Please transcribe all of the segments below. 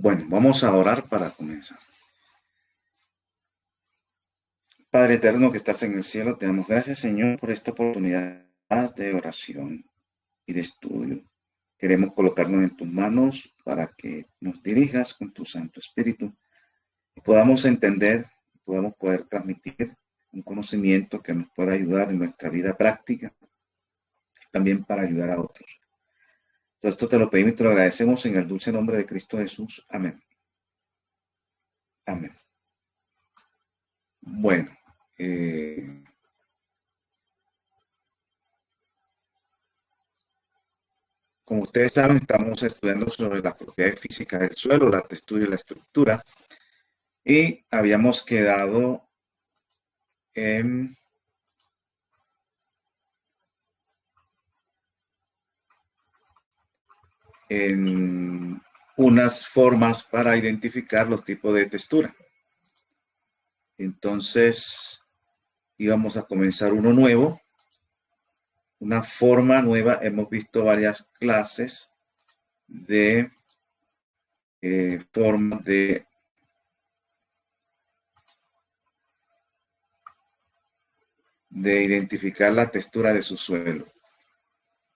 Bueno, vamos a orar para comenzar. Padre eterno que estás en el cielo, te damos gracias, Señor, por esta oportunidad de oración y de estudio. Queremos colocarnos en tus manos para que nos dirijas con tu Santo Espíritu y podamos entender, podamos poder transmitir un conocimiento que nos pueda ayudar en nuestra vida práctica, también para ayudar a otros. Todo esto te lo pedimos y te lo agradecemos en el dulce nombre de Cristo Jesús. Amén. Amén. Bueno, como ustedes saben, estamos estudiando sobre las propiedades físicas del suelo, la textura y la estructura, y habíamos quedado en unas formas para identificar los tipos de textura. Entonces, íbamos a comenzar uno nuevo, una forma nueva. Hemos visto varias clases de formas de identificar la textura de su suelo.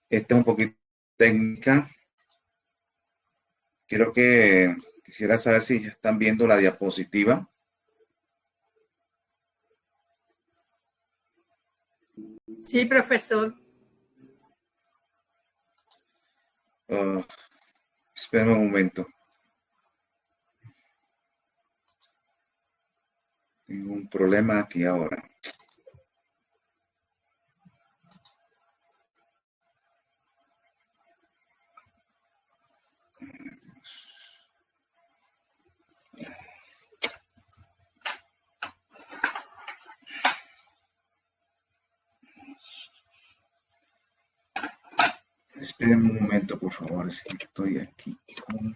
Esta es un poquito técnica. Quiero que quisiera saber si ya están viendo la diapositiva. Sí, profesor. Espérame un momento. Tengo un problema aquí ahora. Esperen un momento, por favor. Es que estoy aquí con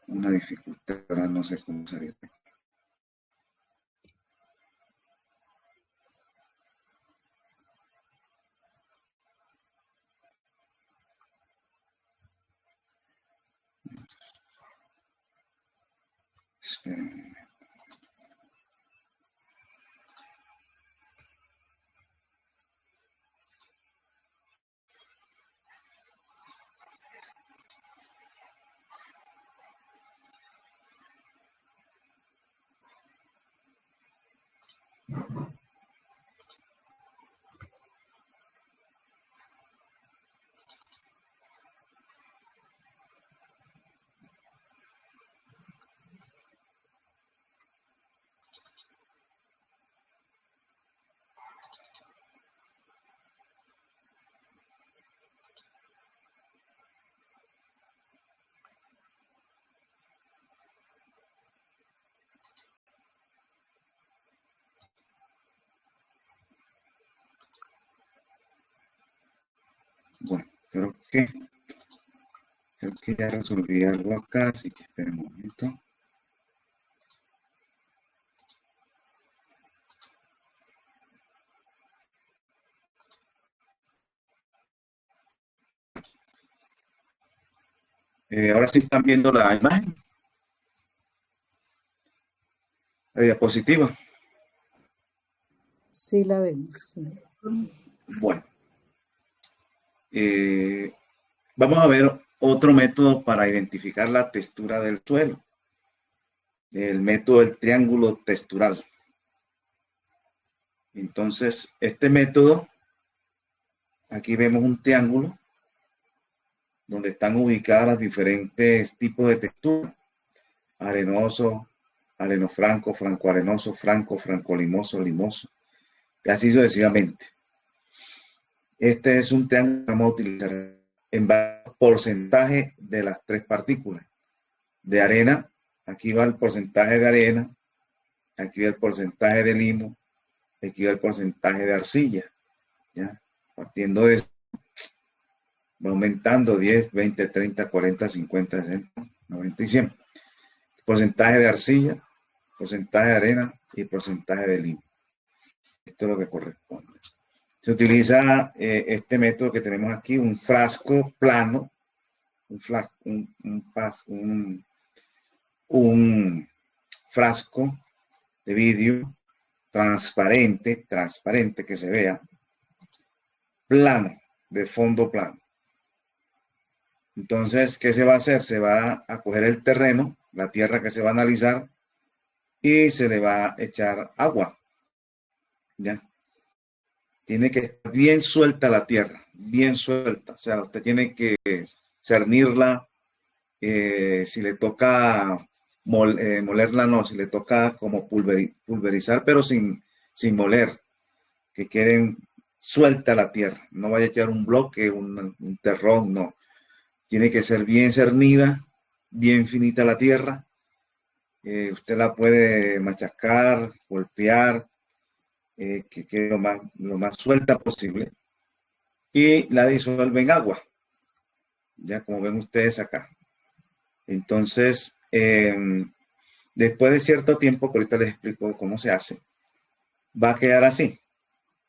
una dificultad. Ahora no sé cómo salir de aquí. Esperen. Bueno, creo que ya resolví algo acá, así que esperen un momento. Ahora sí están viendo la imagen, la diapositiva. Sí, la vemos. Sí. Bueno, vamos a ver otro método para identificar la textura del suelo. El método del triángulo textural. Entonces, este método, aquí vemos un triángulo donde están ubicadas los diferentes tipos de textura. Arenoso, arenofranco, francoarenoso, franco, francolimoso, limoso, y así sucesivamente. Este es un triángulo que vamos a utilizar en porcentaje de las tres partículas. De arena, aquí va el porcentaje de arena, aquí va el porcentaje de limo, aquí va el porcentaje de arcilla. ¿Ya? Partiendo de eso, va aumentando 10, 20, 30, 40, 50, 60, 90 y 100. Porcentaje de arcilla, porcentaje de arena y porcentaje de limo. Esto es lo que corresponde. Se utiliza este método que tenemos aquí, un frasco plano, un un frasco de vidrio transparente que se vea, plano, de fondo plano. Entonces, ¿qué se va a hacer? Se va a coger el terreno, la tierra que se va a analizar, y se le va a echar agua. ¿Ya? Tiene que estar bien suelta la tierra, bien suelta. O sea, usted tiene que cernirla. Si le toca molerla, no. Si le toca como pulverizar, pero sin moler, que queden suelta la tierra. No vaya a echar un bloque, un terrón, no. Tiene que ser bien cernida, bien finita la tierra. Usted la puede machacar, golpear, que quede lo más suelta posible. Y la disuelve en agua, ya como ven ustedes acá. Entonces, después de cierto tiempo, que ahorita les explico cómo se hace, va a quedar así,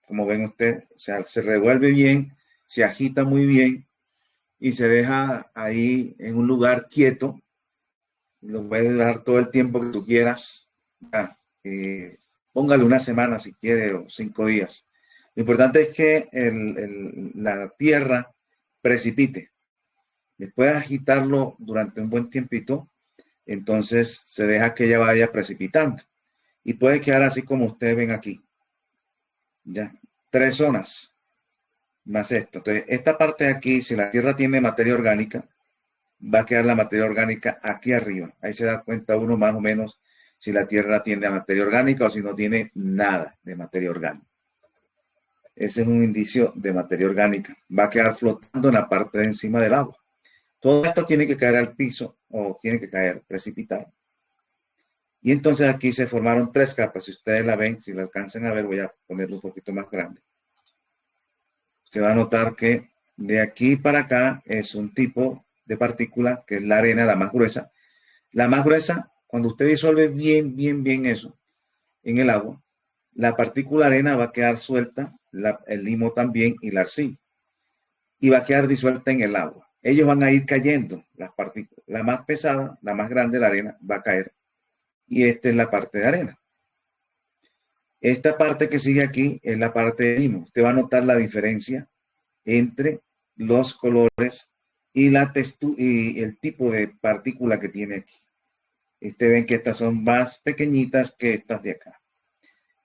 como ven ustedes. O sea, se revuelve bien, se agita muy bien y se deja ahí en un lugar quieto. Lo puedes dejar todo el tiempo que tú quieras. Póngale una semana si quiere o 5 días. Lo importante es que la tierra precipite. Después de agitarlo durante un buen tiempito, entonces se deja que ella vaya precipitando. Y puede quedar así como ustedes ven aquí. Ya, 3 zonas más esto. Entonces, esta parte de aquí, si la tierra tiene materia orgánica, va a quedar la materia orgánica aquí arriba. Ahí se da cuenta uno más o menos si la tierra tiene materia orgánica o si no tiene nada de materia orgánica. Ese es un indicio de materia orgánica. Va a quedar flotando en la parte de encima del agua. Todo esto tiene que caer al piso o tiene que caer precipitado. Y entonces aquí se formaron 3 capas. Si ustedes la ven, si la alcanzan a ver, voy a ponerlo un poquito más grande. Usted va a notar que de aquí para acá es un tipo de partícula que es la arena, la más gruesa. La más gruesa, cuando usted disuelve bien eso en el agua, la partícula arena va a quedar suelta, el limo también y la arcilla. Y va a quedar disuelta en el agua. Ellos van a ir cayendo, las partículas. La más pesada, la más grande, la arena, va a caer. Y esta es la parte de arena. Esta parte que sigue aquí es la parte de limo. Usted va a notar la diferencia entre los colores y la textura y el tipo de partícula que tiene aquí. Ustedes ven que estas son más pequeñitas que estas de acá.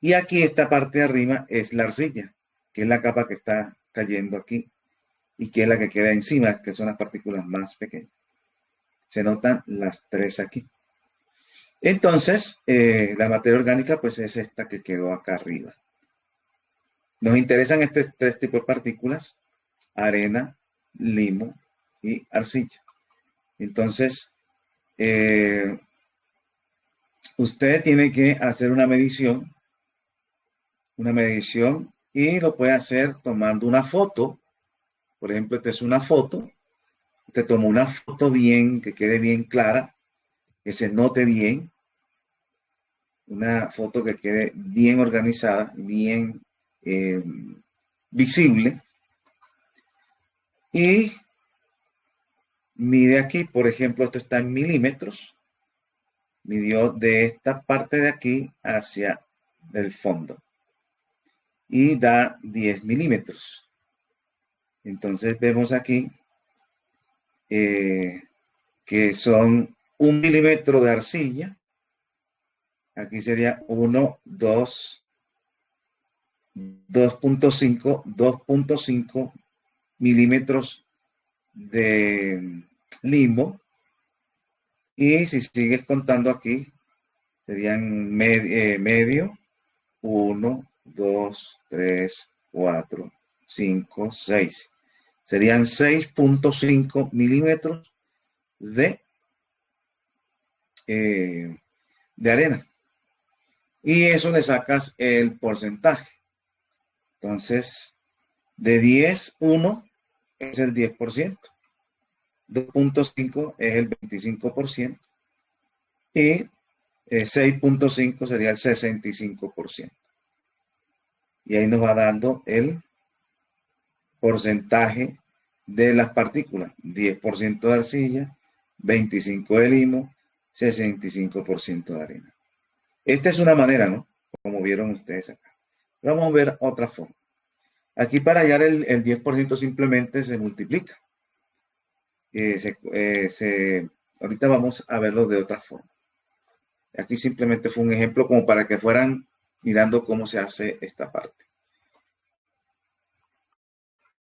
Y aquí esta parte de arriba es la arcilla, que es la capa que está cayendo aquí y que es la que queda encima, que son las partículas más pequeñas. Se notan las 3 aquí. Entonces, la materia orgánica pues es esta que quedó acá arriba. Nos interesan estos 3 tipos de partículas: arena, limo y arcilla. Entonces, usted tiene que hacer una medición y lo puede hacer tomando una foto. Por ejemplo, esta es una foto. Usted toma una foto bien, que quede bien clara, que se note bien. Una foto que quede bien organizada, bien visible. Y mide aquí, por ejemplo, esto está en milímetros. Midió de esta parte de aquí hacia el fondo. Y da 10 milímetros. Entonces vemos aquí que son 1 milímetro de arcilla. Aquí sería 1, 2, 2.5 milímetros de limo. Y si sigues contando aquí, serían medio, 1, 2, 3, 4, 5, 6. Serían 6.5 milímetros de arena. Y eso le sacas el porcentaje. Entonces, de 10, 1 es el 10%. 2.5 es el 25%. Y 6.5 sería el 65%. Y ahí nos va dando el porcentaje de las partículas: 10% de arcilla, 25% de limo, 65% de arena. Esta es una manera, ¿no? Como vieron ustedes acá. Vamos a ver otra forma. Aquí para hallar el 10% simplemente se multiplica. Ahorita vamos a verlo de otra forma. Aquí simplemente fue un ejemplo como para que fueran mirando cómo se hace esta parte.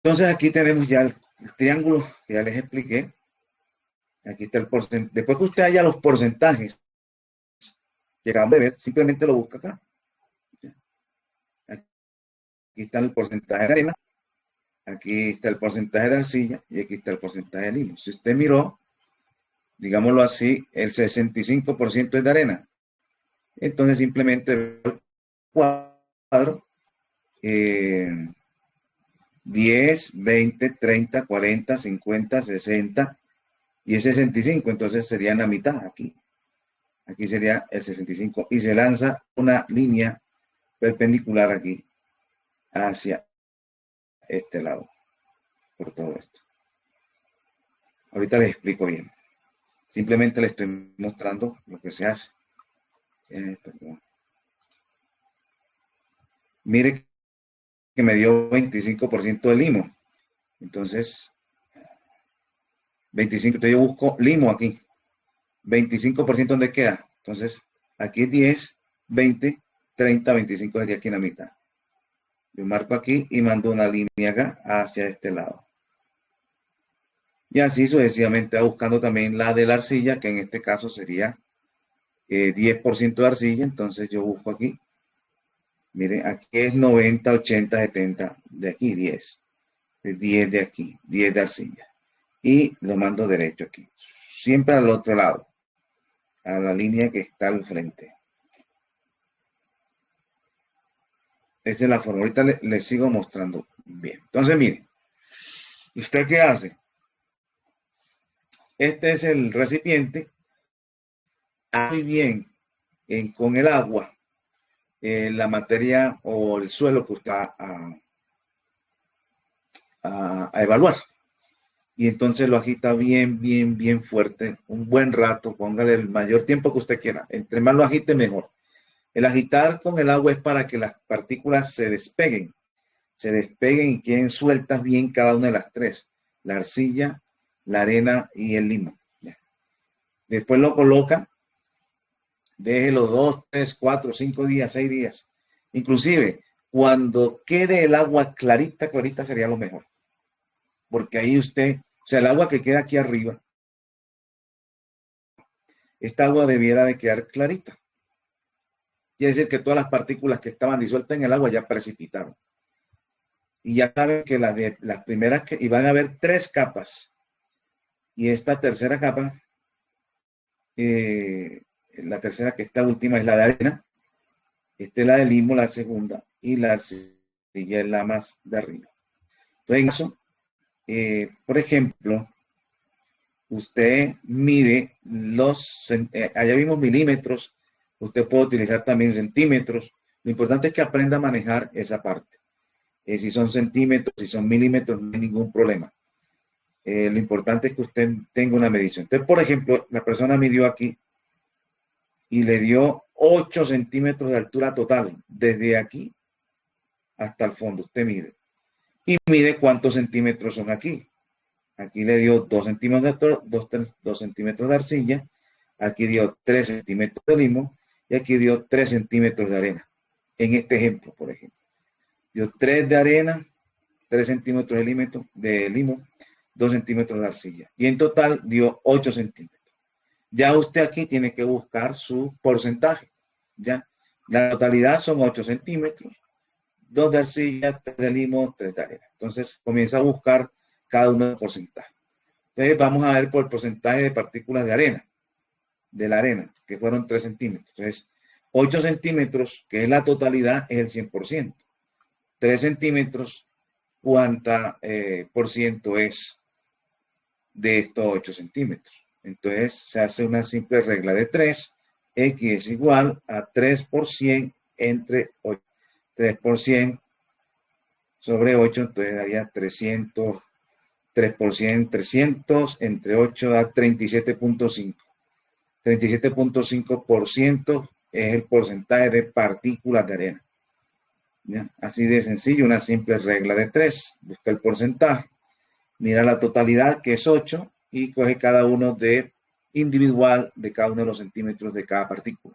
Entonces aquí tenemos ya el triángulo que ya les expliqué. Aquí está el porcentaje. Después que usted haya los porcentajes que acaban de ver, simplemente lo busca acá. Aquí está el porcentaje de arena, aquí está el porcentaje de arcilla y aquí está el porcentaje de limo. Si usted miró, digámoslo así, el 65% es de arena. Entonces simplemente el cuadro 10, 20, 30, 40, 50, 60 y el 65. Entonces sería la mitad aquí. Aquí sería el 65 y se lanza una línea perpendicular aquí hacia este lado por todo esto. Ahorita les explico bien. Simplemente les estoy mostrando lo que se hace. Mire que me dio 25% de limo. Entonces, 25, entonces yo busco limo aquí. 25% ¿dónde queda? Entonces, aquí es 10, 20, 30, 25 sería aquí en la mitad. Yo marco aquí y mando una línea acá hacia este lado. Y así sucesivamente va buscando también la de la arcilla, que en este caso sería 10% de arcilla. Entonces yo busco aquí. Miren, aquí es 90, 80, 70. De aquí 10. 10 de aquí, 10 de arcilla. Y lo mando derecho aquí. Siempre al otro lado. A la línea que está al frente. Esa es la forma. Ahorita les sigo mostrando bien. Entonces, miren. ¿Usted qué hace? Este es el recipiente. Muy bien con el agua, la materia o el suelo que usted va a evaluar. Y entonces lo agita bien, bien, bien fuerte, un buen rato, póngale el mayor tiempo que usted quiera. Entre más lo agite, mejor. El agitar con el agua es para que las partículas se despeguen y queden sueltas bien cada una de las tres, la arcilla, la arena y el limo. Después lo coloca, déjelo 2, 3, 4, 5 días, 6 días. Inclusive, cuando quede el agua clarita, clarita sería lo mejor. Porque ahí usted, o sea, el agua que queda aquí arriba, esta agua debiera de quedar clarita. Quiere decir que todas las partículas que estaban disueltas en el agua ya precipitaron. Y ya saben que las primeras, y van a haber 3 capas. Y esta tercera capa, la tercera que está última es la de arena. Esta es la de limo, la segunda. Y la arcilla es la más de arriba. Entonces, en eso, por ejemplo, usted mide allá vimos milímetros, usted puede utilizar también centímetros. Lo importante es que aprenda a manejar esa parte. Si son centímetros, si son milímetros, no hay ningún problema. Lo importante es que usted tenga una medición. Entonces, por ejemplo, la persona midió aquí y le dio 8 centímetros de altura total, desde aquí hasta el fondo. Usted mide. Y mide cuántos centímetros son aquí. Aquí le dio 2 centímetros de, 2 centímetros de arcilla. Aquí dio 3 centímetros de limo. Y aquí dio 3 centímetros de arena. En este ejemplo, por ejemplo. Dio 3 de arena, 3 centímetros de limo, 2 centímetros de arcilla. Y en total dio 8 centímetros. Ya usted aquí tiene que buscar su porcentaje. Ya. La totalidad son 8 centímetros. 2 de arcilla, 3 de limo, 3 de arena. Entonces comienza a buscar cada uno de los porcentajes. Entonces vamos a ver por el porcentaje de partículas de la arena, que fueron 3 centímetros. Entonces, 8 centímetros, que es la totalidad, es el 100%. 3 centímetros, ¿cuánta por ciento es de estos 8 centímetros? Entonces se hace una simple regla de 3. X es igual a 3 por 100 entre 8. 3 por 100 sobre 8, entonces daría 300. 3 por 100, 300 entre 8 da 37.5. 37.5% es el porcentaje de partículas de arena. ¿Ya? Así de sencillo, una simple regla de 3. Busca el porcentaje, mira la totalidad, que es 8, y coge cada uno de individual de cada uno de los centímetros de cada partícula.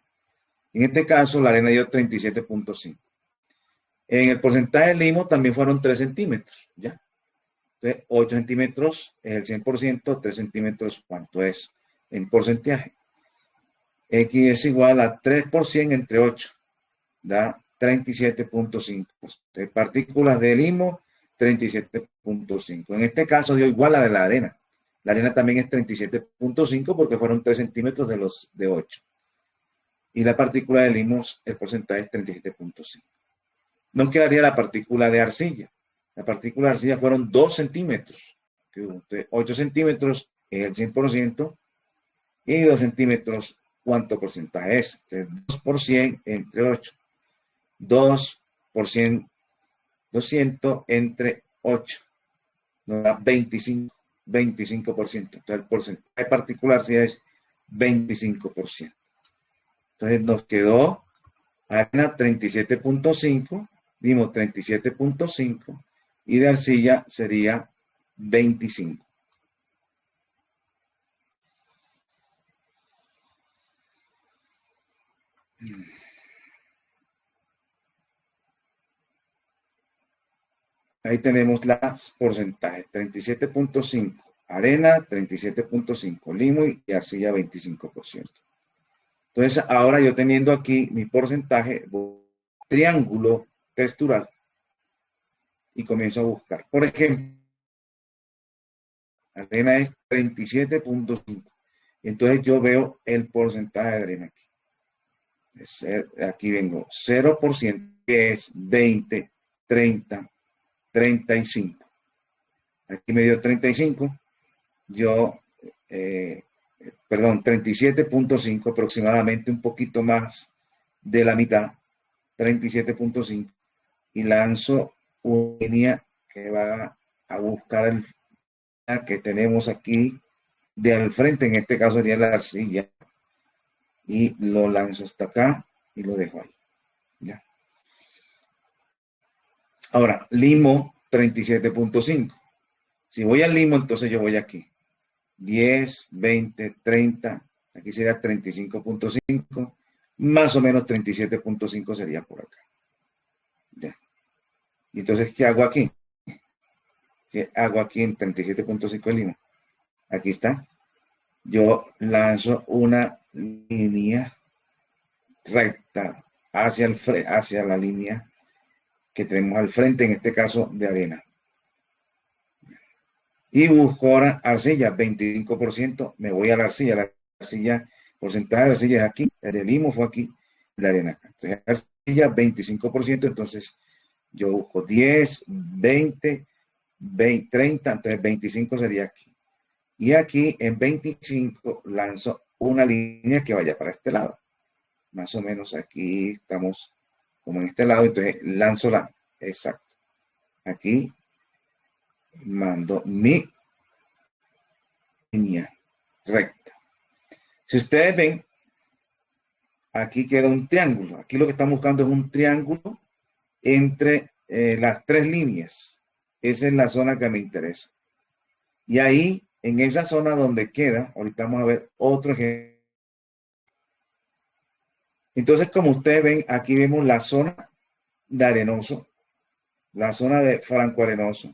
En este caso, la arena dio 37.5. En el porcentaje del limo también fueron 3 centímetros, ¿ya? Entonces, 8 centímetros es el 100%, 3 centímetros, ¿cuánto es en porcentaje? X es igual a 3% entre 8, da 37.5. De partículas de limo, 37.5. En este caso dio igual a la de la arena. La arena también es 37.5 porque fueron 3 centímetros de los de 8. Y la partícula de limos, el porcentaje es 37.5. Nos quedaría la partícula de arcilla. La partícula de arcilla fueron 2 centímetros. 8 centímetros es el 100%. Y 2 centímetros, ¿cuánto porcentaje es? Entonces, 2% entre 8. 2%, 200 entre 8. Nos da 25%. Entonces, el porcentaje particular sí es 25%. Entonces, nos quedó arena 37.5, dimos 37.5, y de arcilla sería 25. Ahí tenemos las porcentajes, 37.5 arena, 37.5 limo y arcilla 25%. Entonces, ahora yo teniendo aquí mi porcentaje, triángulo textural, y comienzo a buscar. Por ejemplo, la arena es 37.5. Entonces yo veo el porcentaje de arena aquí. Aquí vengo 0%, que es 20, 30, 35. Aquí me dio 35. Yo, perdón, 37.5, aproximadamente un poquito más de la mitad, 37.5. Y lanzo una línea que va a buscar el que tenemos aquí de al frente, en este caso sería la arcilla, y lo lanzo hasta acá y lo dejo ahí. ¿Ya? Ahora, limo 37.5. Si voy al limo, entonces yo voy aquí. 10, 20, 30, aquí sería 35.5, más o menos 37.5 sería por acá. ¿Ya? Y entonces, ¿qué hago aquí? ¿Qué hago aquí en 37.5 de limo? Aquí está. Yo lanzo una línea recta hacia la línea que tenemos al frente, en este caso de arena. Y busco ahora arcilla, 25%, me voy a la arcilla, porcentaje de arcilla es aquí, el de limo fue aquí, la arena acá. Entonces, arcilla, 25%, entonces yo busco 10, 20, 30, entonces 25 sería aquí. Y aquí en 25 lanzo una línea que vaya para este lado. Más o menos aquí estamos como en este lado, entonces lanzo la, exacto. Aquí mando mi línea recta. Si ustedes ven, aquí queda un triángulo. Aquí lo que estamos buscando es un triángulo entre las 3 líneas. Esa es la zona que me interesa. Y ahí, en esa zona donde queda, ahorita vamos a ver otro ejemplo. Entonces, como ustedes ven, aquí vemos la zona de arenoso, la zona de franco arenoso,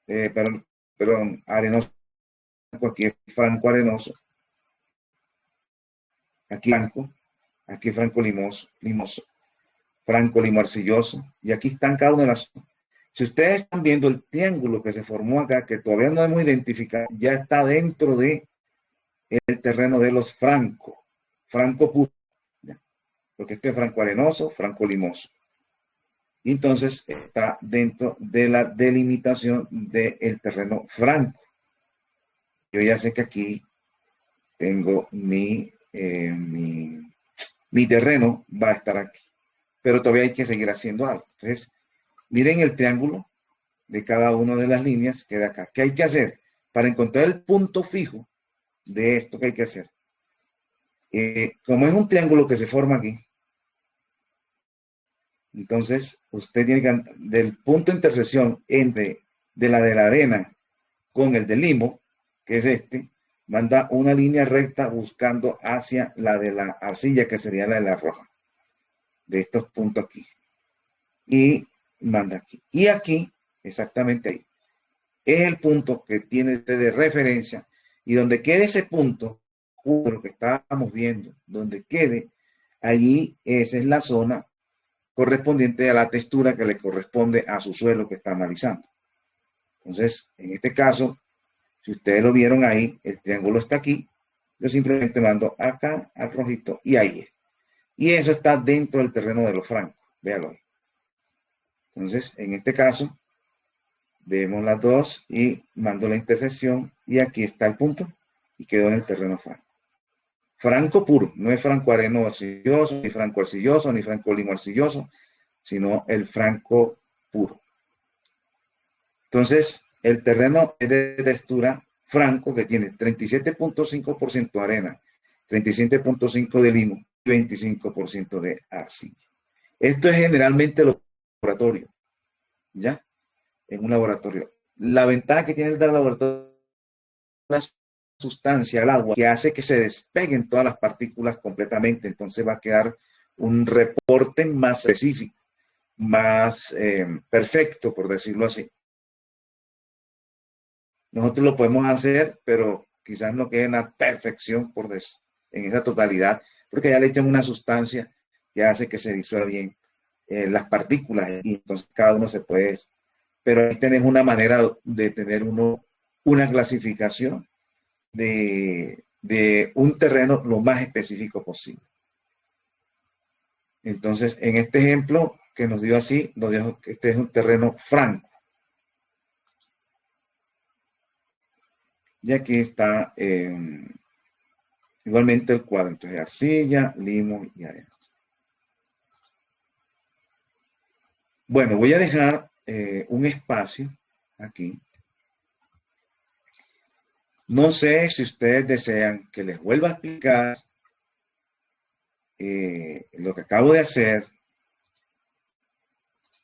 perdón, arenoso, aquí es franco arenoso, aquí franco limoso, franco limo arcilloso, y aquí están cada una de las. Si ustedes están viendo el triángulo que se formó acá, que todavía no hemos identificado, ya está dentro de el terreno de los franco puro, porque este es franco arenoso, franco limoso. Y entonces está dentro de la delimitación del terreno franco. Yo ya sé que aquí tengo mi terreno, va a estar aquí. Pero todavía hay que seguir haciendo algo. Entonces, miren el triángulo de cada una de las líneas que da acá. ¿Qué hay que hacer? Para encontrar el punto fijo de esto que hay que hacer. Como es un triángulo que se forma aquí, entonces usted tiene que, del punto de intersección entre de la arena con el del limo, que es este, manda una línea recta buscando hacia la de la arcilla, que sería la de la roja, de estos puntos aquí. Y manda aquí. Y aquí, exactamente ahí, es el punto que tiene de referencia, y donde quede ese punto, lo que estábamos viendo, donde quede, allí esa es la zona correspondiente a la textura que le corresponde a su suelo que está analizando. Entonces, en este caso, si ustedes lo vieron ahí, el triángulo está aquí, yo simplemente mando acá al rojito y ahí es. Y eso está dentro del terreno de los francos, véalo ahí. Entonces, en este caso, vemos las dos y mando la intersección y aquí está el punto y quedó en el terreno franco. Franco puro, no es franco areno arcilloso, ni franco arcilloso, ni franco limo arcilloso, sino el franco puro. Entonces, el terreno es de textura franco que tiene 37.5% arena, 37.5% de limo y 25% de arcilla. Esto es generalmente el laboratorio, ¿ya? En un laboratorio. La ventaja que tiene el laboratorio es una sustancia, el agua, que hace que se despeguen todas las partículas completamente. Entonces va a quedar un reporte más específico, más perfecto, por decirlo así. Nosotros lo podemos hacer, pero quizás no quede en la perfección en esa totalidad, porque ya le echan una sustancia que hace que se disuelva bien las partículas y entonces cada uno se puede. Pero ahí tenés una manera de tener una clasificación de un terreno lo más específico posible. Entonces, en este ejemplo que nos dio así, nos dijo que este es un terreno franco. Y aquí está igualmente el cuadro, entonces arcilla, limo y arena. Bueno, voy a dejar un espacio aquí. No sé si ustedes desean que les vuelva a explicar lo que acabo de hacer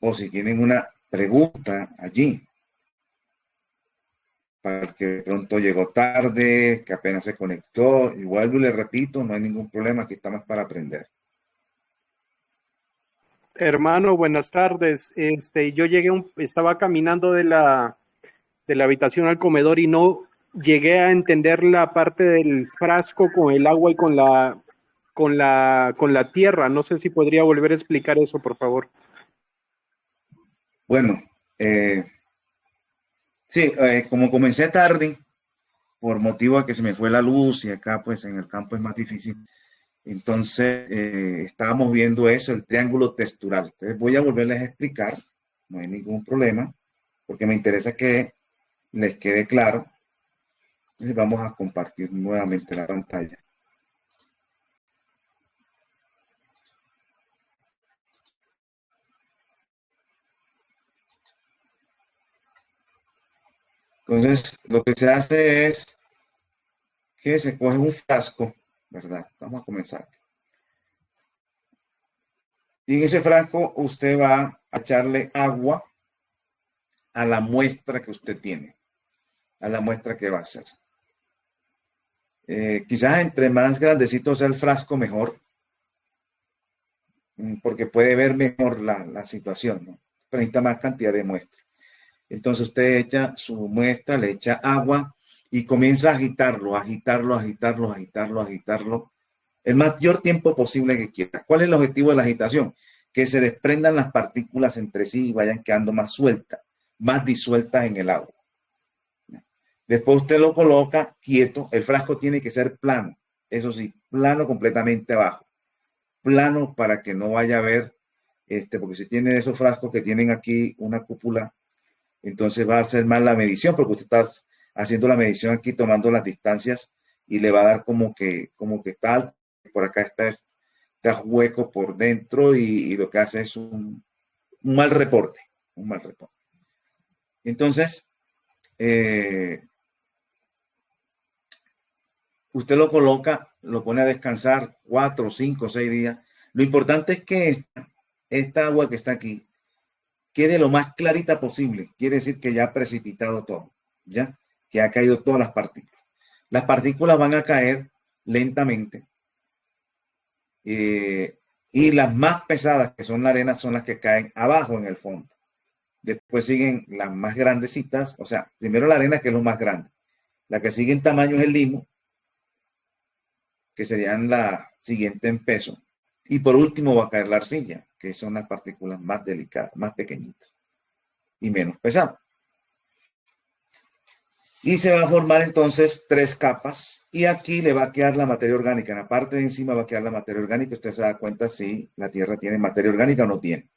o si tienen una pregunta allí para el que de pronto llegó tarde, que apenas se conectó. Y vuelvo y le repito, no hay ningún problema, aquí estamos para aprender. Hermano, buenas tardes. Yo llegué, estaba caminando de la habitación al comedor y no llegué a entender la parte del frasco con el agua y con la tierra. No sé si podría volver a explicar eso, por favor. Bueno, sí, como comencé tarde, por motivo de que se me fue la luz y acá pues en el campo es más difícil, entonces estábamos viendo eso, el triángulo textural. Entonces voy a volverles a explicar, no hay ningún problema, porque me interesa que les quede claro. Entonces vamos a compartir nuevamente la pantalla. Entonces lo que se hace es que se coge un frasco, ¿verdad? Vamos a comenzar. Y en ese frasco usted va a echarle agua a la muestra que usted tiene, a la muestra que va a hacer. Quizás entre más grandecito sea el frasco, mejor, porque puede ver mejor la situación, ¿no? Pero necesita más cantidad de muestra. Entonces usted echa su muestra, le echa agua y comienza a agitarlo, agitarlo, agitarlo, agitarlo, agitarlo el mayor tiempo posible que quiera. ¿Cuál es el objetivo de la agitación? Que se desprendan las partículas entre sí y vayan quedando más sueltas, más disueltas en el agua. Después usted lo coloca quieto, el frasco tiene que ser plano, eso sí, plano completamente abajo, plano para que no vaya a haber, porque si tiene esos frascos que tienen aquí una cúpula, entonces va a hacer mal la medición, porque usted está haciendo la medición aquí, tomando las distancias y le va a dar como que está, por acá está hueco por dentro y lo que hace es un mal reporte, un mal reporte. Entonces, usted lo coloca, lo pone a descansar 4, 5, 6 días. Lo importante es que esta agua que está aquí quede lo más clarita posible. Quiere decir que ya ha precipitado todo, ya que ha caído todas las partículas. Las partículas van a caer lentamente y las más pesadas, que son la arena, son las que caen abajo en el fondo. Después siguen las más grandecitas, o sea, primero la arena, que es lo más grande. La que sigue en tamaño es el limo, que serían la siguiente en peso. Y por último va a caer la arcilla, que son las partículas más delicadas, más pequeñitas y menos pesadas. Y se va a formar entonces 3 capas y aquí le va a quedar la materia orgánica. En la parte de encima va a quedar la materia orgánica. Usted se da cuenta si la Tierra tiene materia orgánica o no tiene.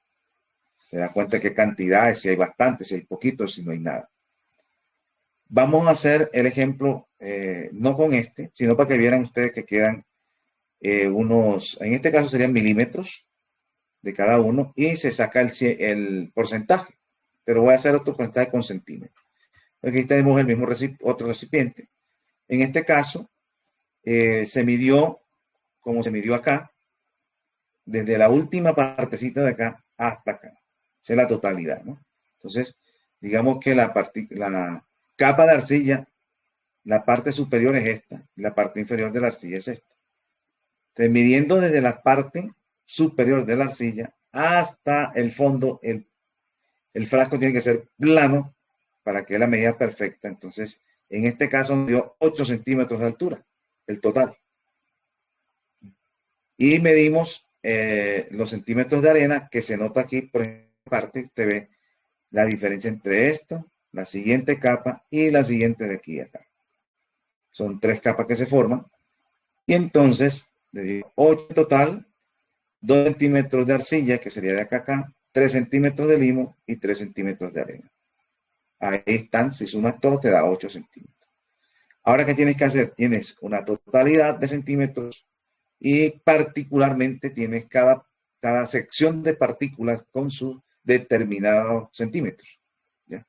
Se da cuenta qué cantidades, si hay bastante, si hay poquito, si no hay nada. Vamos a hacer el ejemplo, no con este, sino para que vieran ustedes que quedan unos, en este caso serían milímetros de cada uno y se saca el porcentaje. Pero voy a hacer otro porcentaje con centímetros. Aquí tenemos el mismo otro recipiente. En este caso, se midió, como se midió acá, desde la última partecita de acá hasta acá. Esa es la totalidad, ¿no? Entonces, digamos que la capa de arcilla, la parte superior es esta, y la parte inferior de la arcilla es esta. Entonces, midiendo desde la parte superior de la arcilla hasta el fondo, el frasco tiene que ser plano para que la medida perfecta. Entonces, en este caso nos dio 8 centímetros de altura, el total. Y medimos los centímetros de arena que se nota aquí por esta parte. Usted ve la diferencia entre esto, la siguiente capa y la siguiente de aquí a acá. Son 3 capas que se forman. Y entonces, le digo 8 en total, 2 centímetros de arcilla, que sería de acá a acá, 3 centímetros de limo y 3 centímetros de arena. Ahí están, si sumas todo te da 8 centímetros. Ahora, ¿qué tienes que hacer? Tienes una totalidad de centímetros y particularmente tienes cada sección de partículas con sus determinados centímetros. ¿Ya?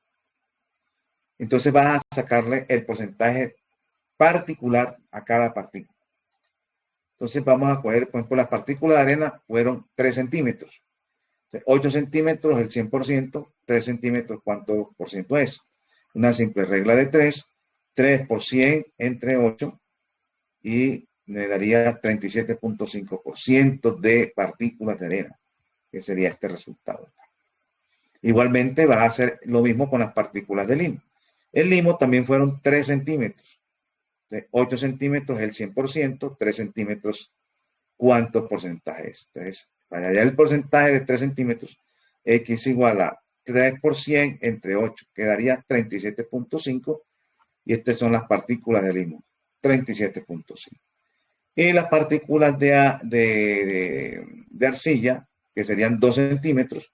Entonces vas a sacarle el porcentaje particular a cada partícula. Entonces vamos a coger, por ejemplo, las partículas de arena fueron 3 centímetros. 8 centímetros, el 100%, 3 centímetros, ¿cuánto por ciento es? Una simple regla de 3, 3 por 100 entre 8 y me daría 37.5% de partículas de arena, que sería este resultado. Igualmente va a hacer lo mismo con las partículas de limo. El limo también fueron 3 centímetros. 8 centímetros el 100%, 3 centímetros, ¿cuánto porcentaje es? Entonces, para hallar el porcentaje de 3 centímetros, X igual a 3% entre 8, quedaría 37.5 y estas son las partículas de limo, 37.5. Y las partículas de arcilla, que serían 2 centímetros,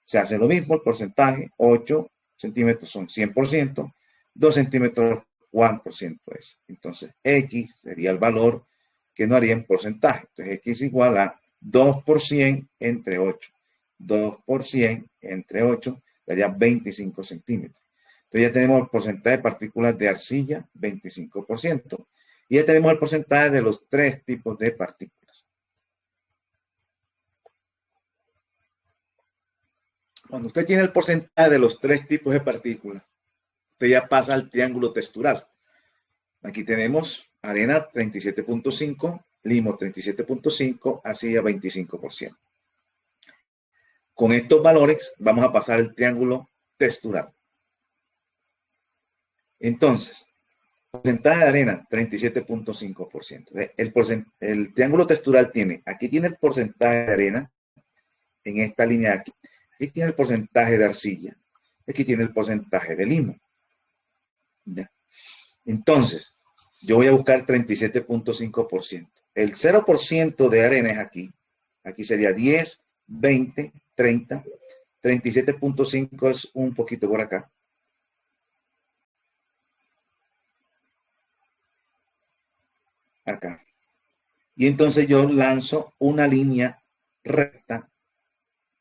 se hace lo mismo, el porcentaje, 8 centímetros son 100%, 2 centímetros, ¿cuánto% es? Entonces, X sería el valor que no haría en porcentaje. Entonces, X igual a 2% entre 8. 2% entre 8 daría 25 centímetros. Entonces, ya tenemos el porcentaje de partículas de arcilla, 25%. Y ya tenemos el porcentaje de los 3 tipos de partículas. Cuando usted tiene el porcentaje de los 3 tipos de partículas, usted ya pasa al triángulo textural. Aquí tenemos arena 37.5, limo 37.5, arcilla 25%. Con estos valores vamos a pasar el triángulo textural. Entonces, porcentaje de arena 37.5%. El triángulo textural tiene, aquí tiene el porcentaje de arena, en esta línea de aquí. Aquí tiene el porcentaje de arcilla, aquí tiene el porcentaje de limo. ¿Ya? Entonces, yo voy a buscar 37.5%. El 0% de arena es aquí. Aquí sería 10, 20, 30. 37.5 es un poquito por acá. Acá. Y entonces yo lanzo una línea recta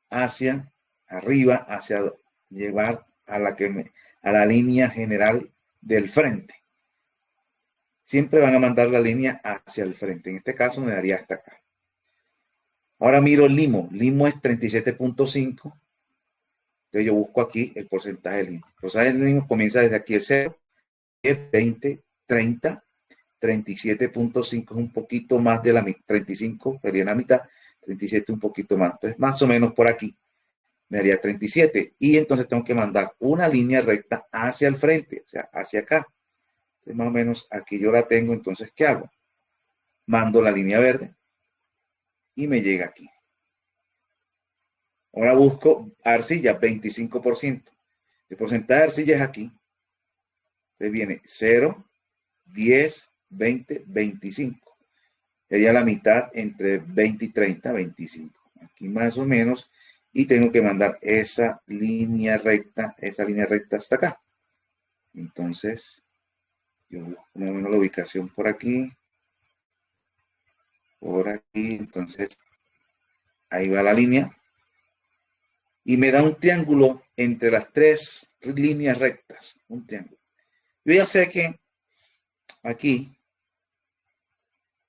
hacia arriba, hacia llevar a la línea general del frente. siempre van a mandar la línea hacia el frente. En este caso me daría hasta acá. Ahora miro el limo. Limo es 37.5. Entonces yo busco aquí el porcentaje de limo. El porcentaje de limo comienza desde aquí el 0, 10, 20, 30, 37.5 es un poquito más de la mitad, 35 sería la mitad, 37 un poquito más. Entonces más o menos por aquí me daría 37. Y entonces tengo que mandar una línea recta hacia el frente, o sea, hacia acá. Entonces más o menos aquí yo la tengo, entonces ¿qué hago? Mando la línea verde y me llega aquí. Ahora busco arcilla, 25%. El porcentaje de arcilla es aquí. Entonces viene 0, 10, 20, 25. Sería la mitad entre 20 y 30, 25. Aquí más o menos. Y tengo que mandar esa línea recta hasta acá. Entonces, yo busco más o menos la ubicación por aquí. Por aquí. Entonces, ahí va la línea. Y me da un triángulo entre las tres líneas rectas. Un triángulo. Yo ya sé que aquí,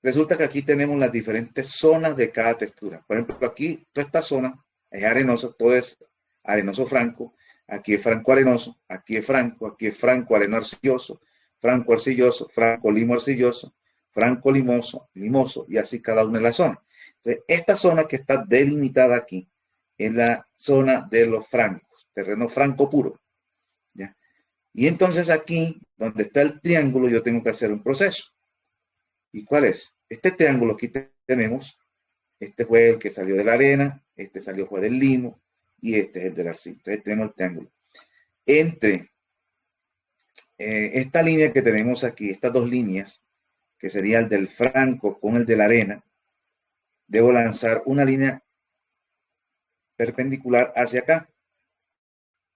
resulta que aquí tenemos las diferentes zonas de cada textura. Por ejemplo, aquí, toda esta zona es arenoso, todo es arenoso franco. Aquí es franco arenoso, aquí es franco areno arcilloso, franco limo arcilloso, franco limoso, limoso, y así cada una de las zonas. Entonces, esta zona que está delimitada aquí es la zona de los francos, terreno franco puro. ¿Ya? Y entonces aquí, donde está el triángulo, yo tengo que hacer un proceso. ¿Y cuál es? Este triángulo aquí tenemos, este fue el que salió de la arena, este fue del limo, y este es el del arcillo. Entonces tenemos el triángulo. Entre esta línea que tenemos aquí, estas dos líneas, que sería el del franco con el de la arena, debo lanzar una línea perpendicular hacia acá.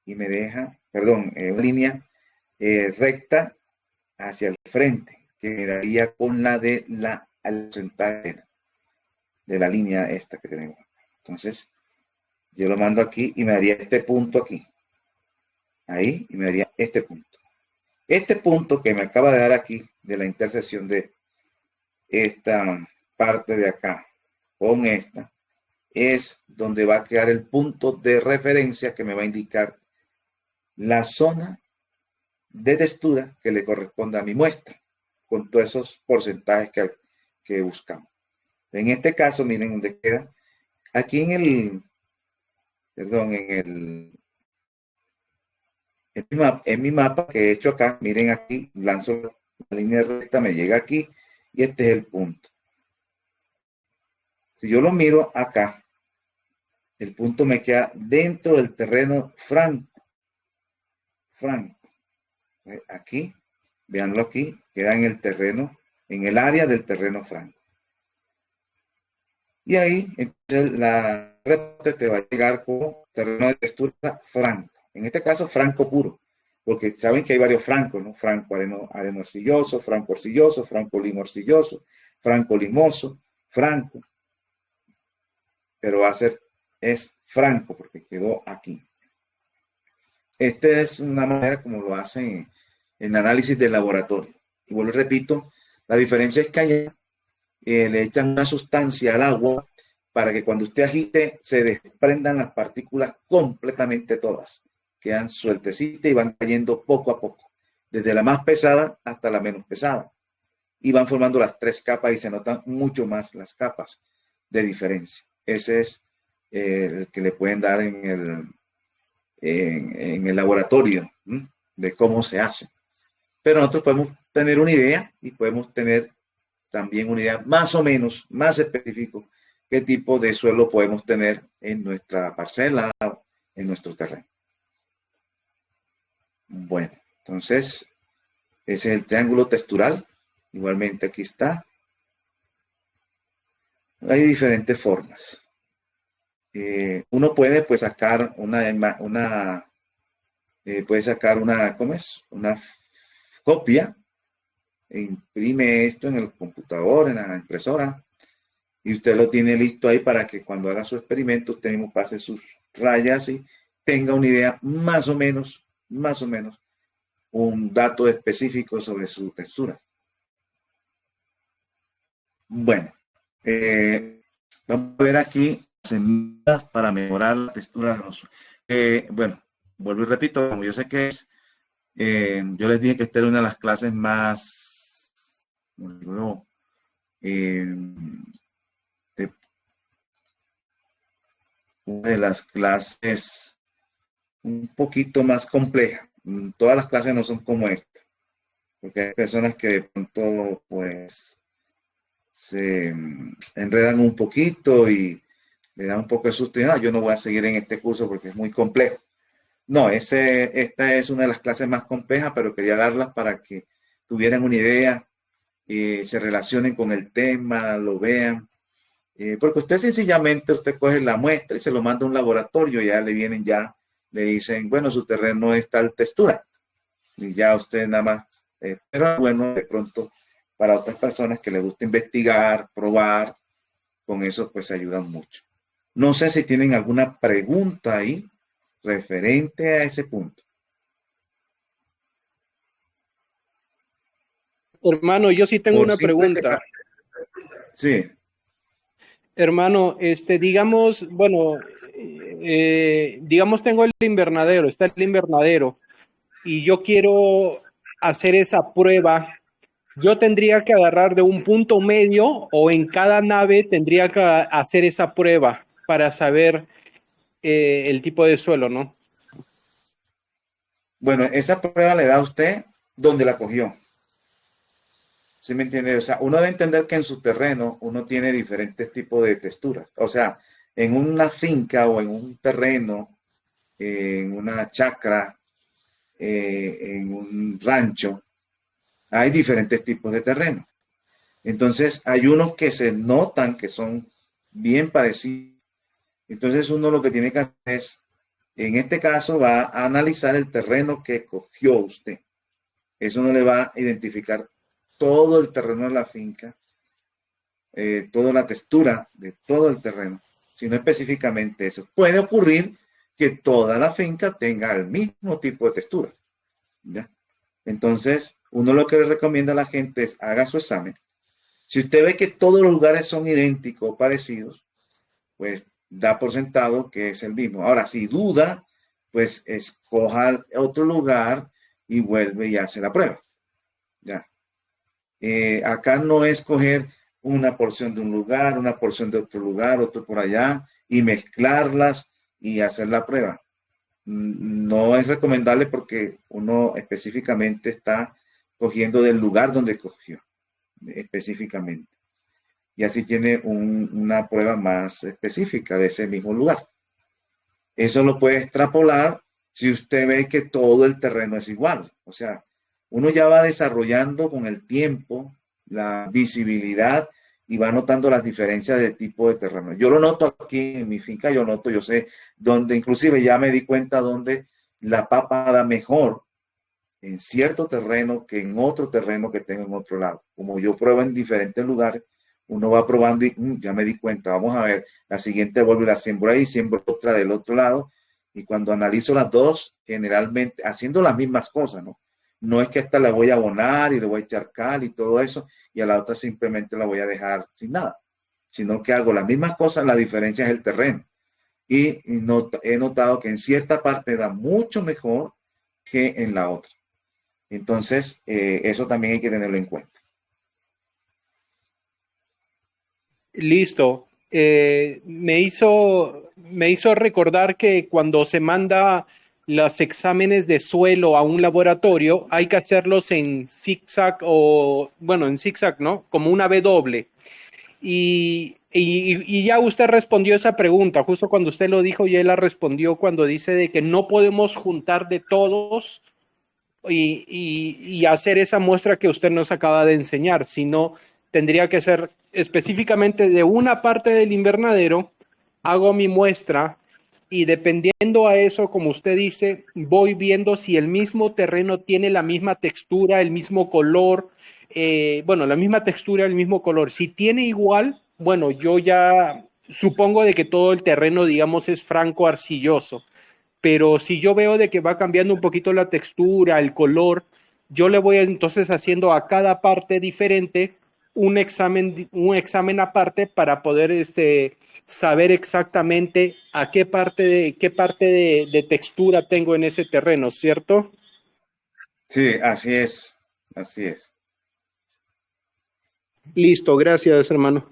Y me deja, perdón, una línea recta hacia el frente, que me daría con la de la porcentaje de la línea esta que tenemos. Entonces, yo lo mando aquí y me daría este punto aquí. Ahí, y me daría este punto. Este punto que me acaba de dar aquí, de la intersección de esta parte de acá con esta, es donde va a quedar el punto de referencia que me va a indicar la zona de textura que le corresponde a mi muestra, con todos esos porcentajes que buscamos. En este caso, miren dónde queda. Aquí en mi mapa que he hecho acá, miren aquí, lanzo la línea recta, me llega aquí, y este es el punto. Si yo lo miro acá, el punto me queda dentro del terreno franco. Aquí, véanlo aquí, queda en el terreno, en el área del terreno franco. Y ahí, entonces, la reporte te va a llegar como terreno de textura franco. En este caso, franco puro, porque saben que hay varios francos, ¿no? Franco areno arcilloso, franco limo arcilloso, franco limoso, franco. Pero va a ser, es franco, porque quedó aquí. Esta es una manera como lo hacen en análisis de laboratorio. Y vuelvo y repito, la diferencia es que allá le echan una sustancia al agua para que cuando usted agite se desprendan las partículas completamente todas. Quedan sueltecitas y van cayendo poco a poco, desde la más pesada hasta la menos pesada. Y van formando las tres capas y se notan mucho más las capas de diferencia. Ese es el que le pueden dar en el laboratorio, ¿sí? De cómo se hace. Pero nosotros podemos tener una idea y podemos tener también una idea más o menos, más específico, qué tipo de suelo podemos tener en nuestra parcela, en nuestro terreno. Bueno, entonces, ese es el triángulo textural. Igualmente aquí está. Hay diferentes formas. Uno puede pues sacar puede sacar ¿cómo es? Una copia, e imprime esto en el computador, en la impresora, y usted lo tiene listo ahí para que cuando haga su experimento usted mismo pase sus rayas y tenga una idea más o menos, un dato específico sobre su textura. Bueno, vamos a ver aquí semillas para mejorar la textura de los. Bueno, vuelvo y repito, como yo sé que es, yo les dije que esta era una de las clases más, como digo, eh, de, una de las clases un poquito más compleja. Todas las clases no son como esta, porque hay personas que de pronto, pues, se enredan un poquito y le dan un poco de susto y no, yo no voy a seguir en este curso porque es muy complejo. No, esta es una de las clases más complejas, pero quería darlas para que tuvieran una idea, se relacionen con el tema, lo vean, porque usted sencillamente, usted coge la muestra y se lo manda a un laboratorio, ya le vienen ya, le dicen, bueno, su terreno es tal textura, y ya usted nada más, pero bueno, de pronto para otras personas que les gusta investigar, probar, con eso pues ayudan mucho. No sé si tienen alguna pregunta ahí referente a ese punto. Hermano, yo sí tengo Por una simple que pregunta. sí. Hermano, digamos, bueno, digamos tengo el invernadero, está el invernadero, y yo quiero hacer esa prueba. Yo tendría que agarrar de un punto medio o en cada nave tendría que hacer esa prueba para saber el tipo de suelo, ¿no? Bueno, esa prueba le da a usted donde la cogió. ¿Sí me entiende? O sea, uno debe entender que en su terreno uno tiene diferentes tipos de texturas. O sea, en una finca o en un terreno, en una chacra, en un rancho, hay diferentes tipos de terreno. Entonces, hay unos que se notan que son bien parecidos. Entonces, uno lo que tiene que hacer es, en este caso, va a analizar el terreno que cogió usted. Eso no le va a identificar todo el terreno de la finca, toda la textura de todo el terreno, sino específicamente eso. Puede ocurrir que toda la finca tenga el mismo tipo de textura. ¿Ya? Entonces, uno lo que le recomienda a la gente es haga su examen. Si usted ve que todos los lugares son idénticos o parecidos, pues da por sentado que es el mismo. Ahora, si duda, pues escoja otro lugar y vuelve y hace la prueba. Ya. Acá no es coger una porción de un lugar, una porción de otro lugar, otro por allá, y mezclarlas y hacer la prueba. No es recomendable porque uno específicamente está cogiendo del lugar donde cogió, específicamente. Y así tiene una prueba más específica de ese mismo lugar. Eso lo puede extrapolar si usted ve que todo el terreno es igual. O sea, uno ya va desarrollando con el tiempo la visibilidad y va notando las diferencias de tipo de terreno. Yo lo noto aquí en mi finca, yo sé dónde, inclusive ya me di cuenta dónde la papa da mejor en cierto terreno que en otro terreno que tengo en otro lado. Como yo pruebo en diferentes lugares, uno va probando y ya me di cuenta, vamos a ver, la siguiente vuelvo y la siembro ahí, siembro otra del otro lado, y cuando analizo las dos, generalmente haciendo las mismas cosas, ¿no? No es que a esta la voy a abonar y le voy a echar cal y todo eso, y a la otra simplemente la voy a dejar sin nada, sino que hago las mismas cosas, la diferencia es el terreno. Y he notado que en cierta parte da mucho mejor que en la otra. Entonces, eso también hay que tenerlo en cuenta. Listo. Me hizo recordar que cuando se manda los exámenes de suelo a un laboratorio, hay que hacerlos en zigzag o, bueno, en zigzag, ¿no? Como una W. Y ya usted respondió esa pregunta, justo cuando usted lo dijo, ya él la respondió cuando dice de que no podemos juntar de todos y hacer esa muestra que usted nos acaba de enseñar, sino tendría que ser específicamente de una parte del invernadero, hago mi muestra y dependiendo a eso, como usted dice, voy viendo si el mismo terreno tiene la misma textura, el mismo color, bueno, la misma textura, el mismo color. Si tiene igual, bueno, yo ya supongo de que todo el terreno, digamos, es franco arcilloso, pero si yo veo de que va cambiando un poquito la textura, el color, yo le voy entonces haciendo a cada parte diferente un examen aparte para poder saber exactamente a qué parte de textura tengo en ese terreno, ¿cierto? Sí, así es, así es. Listo, gracias, hermano.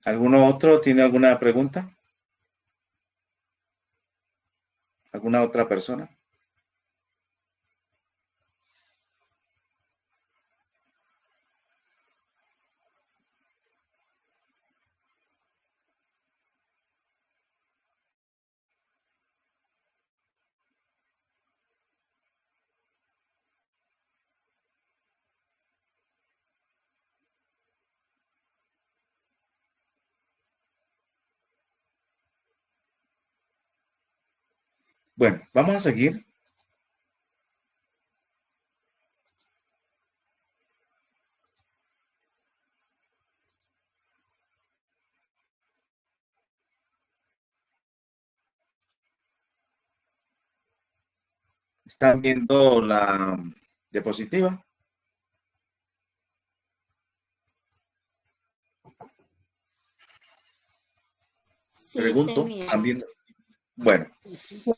¿Alguno otro tiene alguna pregunta? ¿Alguna otra persona? Bueno, vamos a seguir. ¿Están viendo la diapositiva? Sí, se Pregunto, mira. ¿están viendo? Bueno, Sí se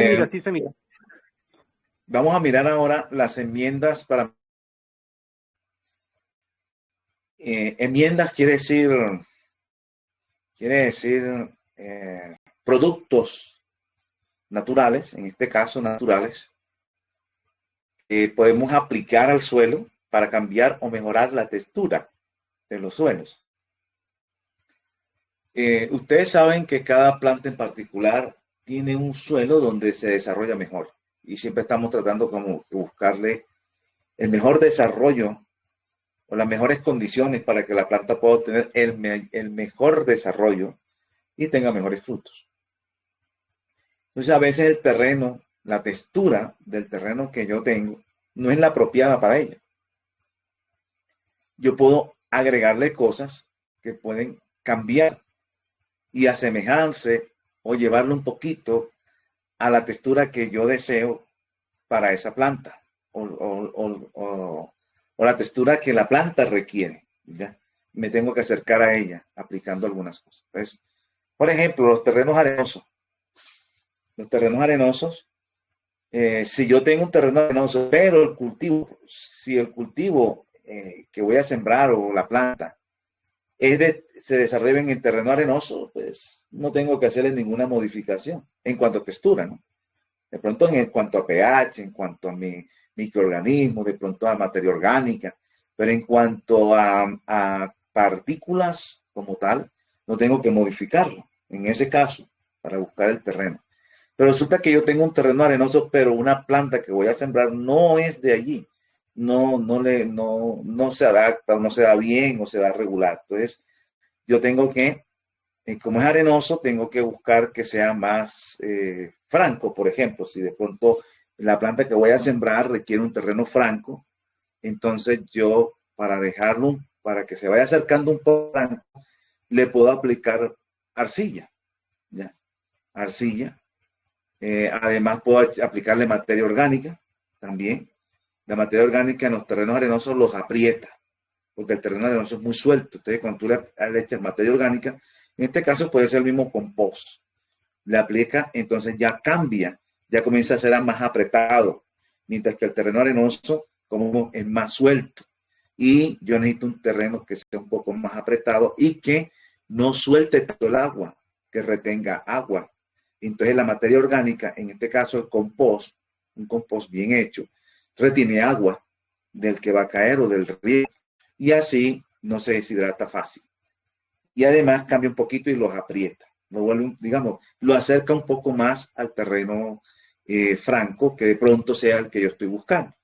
mira, sí se mira. vamos a mirar ahora las enmiendas para... enmiendas quiere decir productos naturales, en este caso naturales, que podemos aplicar al suelo para cambiar o mejorar la textura de los suelos. Ustedes saben que cada planta en particular tiene un suelo donde se desarrolla mejor y siempre estamos tratando como de buscarle el mejor desarrollo o las mejores condiciones para que la planta pueda obtener el mejor desarrollo y tenga mejores frutos. Entonces, a veces el terreno, la textura del terreno que yo tengo, no es la apropiada para ella. Yo puedo agregarle cosas que pueden cambiar y asemejarse o llevarlo un poquito a la textura que yo deseo para esa planta o la textura que la planta requiere. ¿Ya? Me tengo que acercar a ella aplicando algunas cosas. Entonces, por ejemplo, los terrenos arenosos. Los terrenos arenosos, si yo tengo un terreno arenoso, pero el cultivo, si el cultivo que voy a sembrar o la planta se desarrolla en el terreno arenoso, pues no tengo que hacerle ninguna modificación en cuanto a textura, ¿no? De pronto en cuanto a pH, en cuanto a microorganismos, de pronto a materia orgánica, pero en cuanto a partículas como tal, no tengo que modificarlo, en ese caso, para buscar el terreno. Pero resulta que yo tengo un terreno arenoso, pero una planta que voy a sembrar no es de allí. No se adapta, o no se da bien, o se da regular. Entonces, yo tengo que, como es arenoso, tengo que buscar que sea más franco. Por ejemplo, si de pronto la planta que voy a sembrar requiere un terreno franco, entonces yo, para dejarlo, para que se vaya acercando un poco franco, le puedo aplicar arcilla. ¿Ya? Arcilla. Además, puedo aplicarle materia orgánica también. La materia orgánica en los terrenos arenosos los aprieta, porque el terreno arenoso es muy suelto. Entonces, cuando tú le echas materia orgánica, en este caso puede ser el mismo compost, le aplica, entonces ya cambia, ya comienza a ser más apretado, mientras que el terreno arenoso como es más suelto. Y yo necesito un terreno que sea un poco más apretado y que no suelte tanto el agua, que retenga agua. Entonces la materia orgánica, en este caso el compost, un compost bien hecho, retiene agua del que va a caer o del río y así no se deshidrata fácil. Y además cambia un poquito y los aprieta. Lo vuelve, digamos, lo acerca un poco más al terreno franco que de pronto sea el que yo estoy buscando.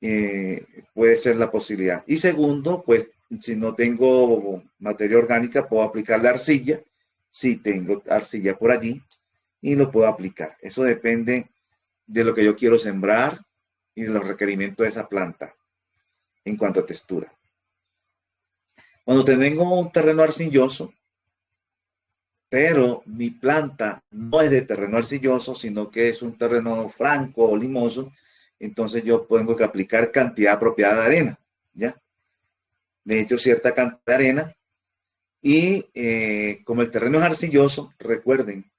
Puede ser la posibilidad. Y segundo, pues si no tengo materia orgánica, puedo aplicar la arcilla. Si tengo arcilla por allí y lo puedo aplicar. Eso depende de lo que yo quiero sembrar y de los requerimientos de esa planta en cuanto a textura. Cuando tengo un terreno arcilloso, pero mi planta no es de terreno arcilloso, sino que es un terreno franco o limoso, entonces yo tengo que aplicar cantidad apropiada de arena, ¿ya? Le echo cierta cantidad de arena y como el terreno es arcilloso, recuerden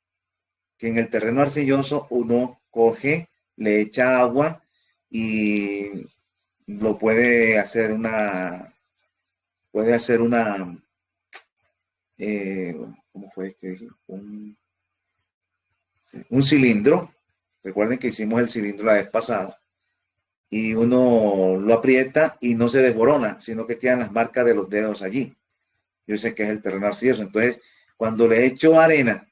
que en el terreno arcilloso uno coge, le echa agua y lo puede hacer una, ¿cómo fue que dije? Un cilindro. Recuerden que hicimos el cilindro la vez pasada y uno lo aprieta y no se desborona, sino que quedan las marcas de los dedos allí. Yo sé que es el terreno arcilloso. Entonces, cuando le echo arena,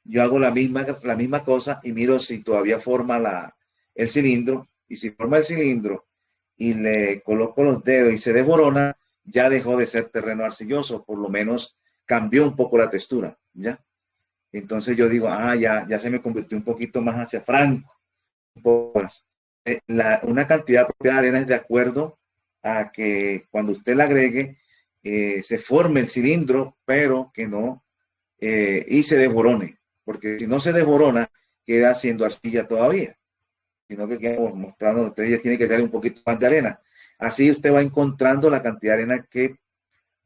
yo hago la misma cosa y miro si todavía forma el cilindro. Y si forma el cilindro y le coloco los dedos y se desborona, ya dejó de ser terreno arcilloso, por lo menos cambió un poco la textura, ¿ya? Entonces yo digo, ya se me convirtió un poquito más hacia franco, un poco más. Una cantidad propia de arena es de acuerdo a que cuando usted la agregue, se forme el cilindro, pero que no, y se desborone, porque si no se desborona, queda siendo arcilla todavía, sino que queda mostrando, usted ya tiene que darle un poquito más de arena. Así usted va encontrando la cantidad de arena que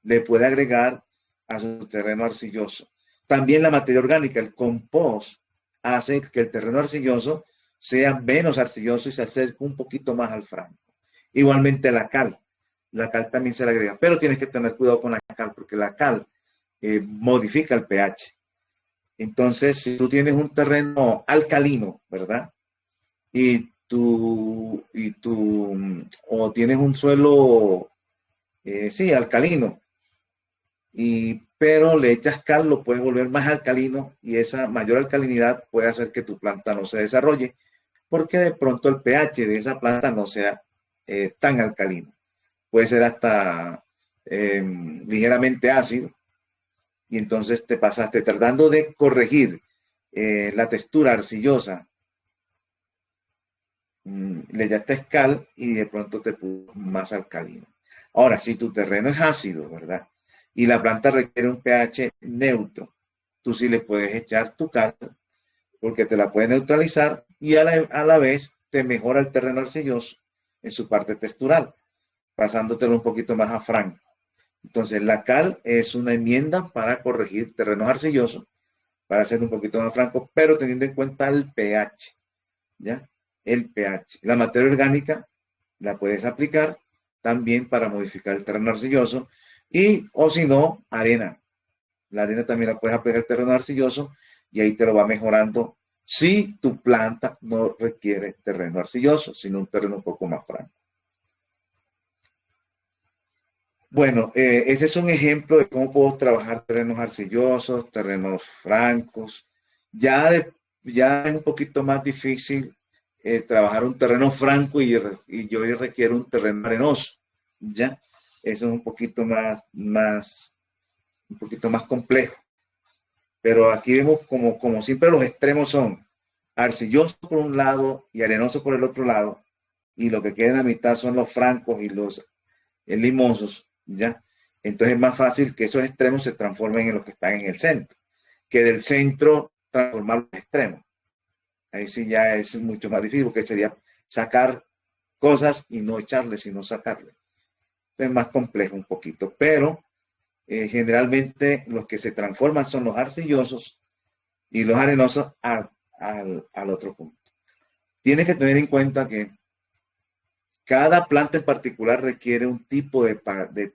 le puede agregar a su terreno arcilloso. También la materia orgánica, el compost, hace que el terreno arcilloso sea menos arcilloso y se acerque un poquito más al franco. Igualmente la cal también se le agrega, pero tienes que tener cuidado con la cal, porque la cal modifica el pH. Entonces, si tú tienes un terreno alcalino, ¿verdad? O tienes un suelo, sí, alcalino, pero le echas cal, lo puedes volver más alcalino y esa mayor alcalinidad puede hacer que tu planta no se desarrolle porque de pronto el pH de esa planta no sea tan alcalino. Puede ser hasta ligeramente ácido y entonces te pasaste tratando de corregir la textura arcillosa, le echaste cal y de pronto te puso más alcalino. Ahora, si tu terreno es ácido, ¿verdad? Y la planta requiere un pH neutro, tú sí le puedes echar tu cal porque te la puede neutralizar y a la vez te mejora el terreno arcilloso en su parte textural, pasándotelo un poquito más a franco. Entonces, la cal es una enmienda para corregir terrenos arcillosos, para hacer un poquito más franco, pero teniendo en cuenta el pH, ¿ya? El pH. La materia orgánica la puedes aplicar también para modificar el terreno arcilloso o si no, arena. La arena también la puedes aplicar al terreno arcilloso y ahí te lo va mejorando si tu planta no requiere terreno arcilloso, sino un terreno un poco más franco. Bueno, ese es un ejemplo de cómo puedo trabajar terrenos arcillosos, terrenos francos. Ya es un poquito más difícil trabajar un terreno franco y yo requiero un terreno arenoso, ¿ya? Eso es un poquito más complejo. Pero aquí vemos como siempre los extremos son arcilloso por un lado y arenoso por el otro lado, y lo que queda en la mitad son los francos y los limosos, ¿ya? Entonces es más fácil que esos extremos se transformen en los que están en el centro, que del centro transformar los extremos. Ahí sí ya es mucho más difícil, porque sería sacar cosas y no echarle, sino sacarle. Es más complejo un poquito, pero generalmente los que se transforman son los arcillosos y los arenosos al otro punto. Tienes que tener en cuenta que cada planta en particular requiere un tipo de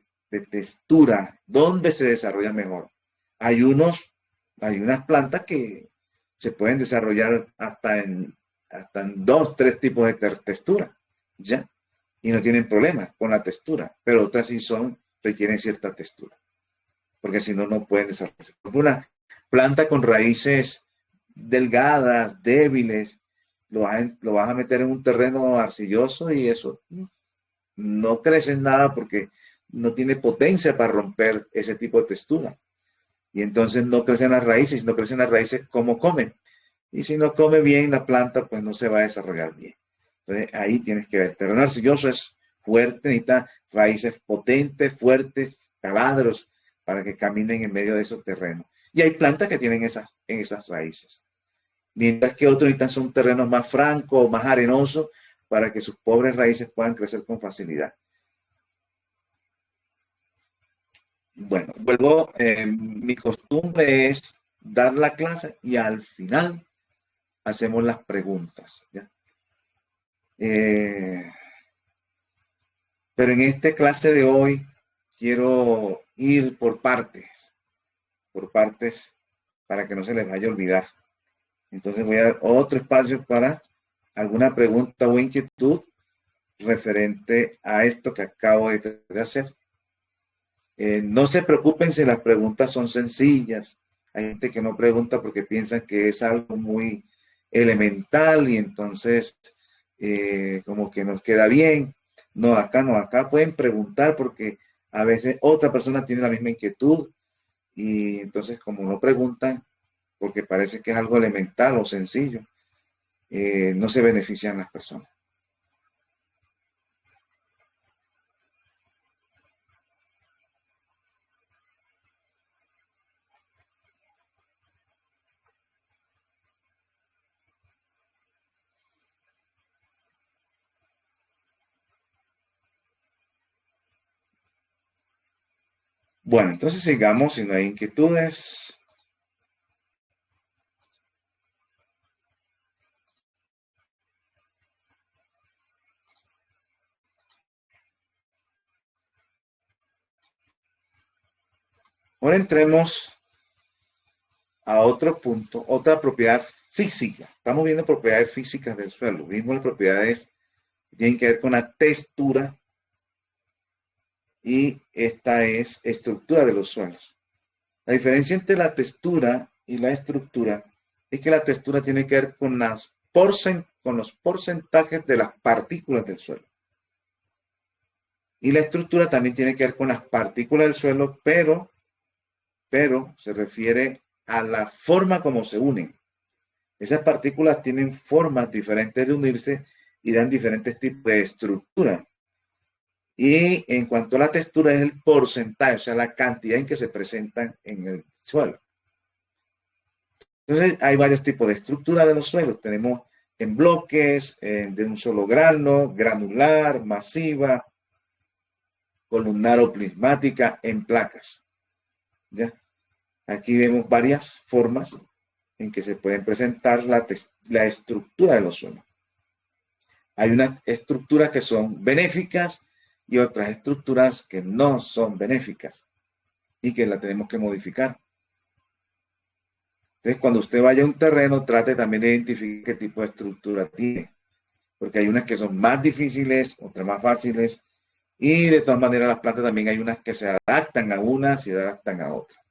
textura donde se desarrolla mejor. Hay unas plantas que se pueden desarrollar hasta en 2, 3 tipos de textura, ¿ya? Y no tienen problema con la textura, pero otras sí requieren cierta textura, porque si no, no pueden desarrollarse. Una planta con raíces delgadas, débiles, lo vas a meter en un terreno arcilloso y eso no crece en nada porque no tiene potencia para romper ese tipo de textura. Y entonces no crecen las raíces, no crecen las raíces como comen. Y si no come bien la planta, pues no se va a desarrollar bien. Entonces ahí tienes que ver. El terreno arcilloso es fuerte, necesita raíces potentes, fuertes, taladros, para que caminen en medio de esos terrenos. Y hay plantas que tienen en esas raíces. Mientras que otros necesitan son terrenos más francos, más arenosos, para que sus pobres raíces puedan crecer con facilidad. Bueno, vuelvo, mi costumbre es dar la clase y al final hacemos las preguntas, ¿ya? Pero en esta clase de hoy quiero ir por partes para que no se les vaya a olvidar. Entonces voy a dar otro espacio para alguna pregunta o inquietud referente a esto que acabo de hacer. No se preocupen si las preguntas son sencillas. Hay gente que no pregunta porque piensan que es algo muy elemental y entonces como que nos queda bien. No, acá pueden preguntar porque a veces otra persona tiene la misma inquietud y entonces como no preguntan porque parece que es algo elemental o sencillo, no se benefician las personas. Bueno, entonces sigamos si no hay inquietudes. Ahora entremos a otro punto, otra propiedad física. Estamos viendo propiedades físicas del suelo. Vimos las propiedades que tienen que ver con la textura y esta es estructura de los suelos. La diferencia entre la textura y la estructura es que la textura tiene que ver con los porcentajes de las partículas del suelo. Y la estructura también tiene que ver con las partículas del suelo, pero se refiere a la forma como se unen. Esas partículas tienen formas diferentes de unirse y dan diferentes tipos de estructura. Y en cuanto a la textura es el porcentaje, o sea, la cantidad en que se presentan en el suelo. Entonces hay varios tipos de estructura de los suelos. Tenemos en bloques, de un solo grano, granular, masiva, columnar o prismática, en placas. ¿Ya? Aquí vemos varias formas en que se pueden presentar la estructura de los suelos. Hay unas estructuras que son benéficas y otras estructuras que no son benéficas y que la tenemos que modificar. Entonces, cuando usted vaya a un terreno, trate también de identificar qué tipo de estructura tiene, porque hay unas que son más difíciles, otras más fáciles, y de todas maneras las plantas también hay unas que se adaptan a unas y se adaptan a otras.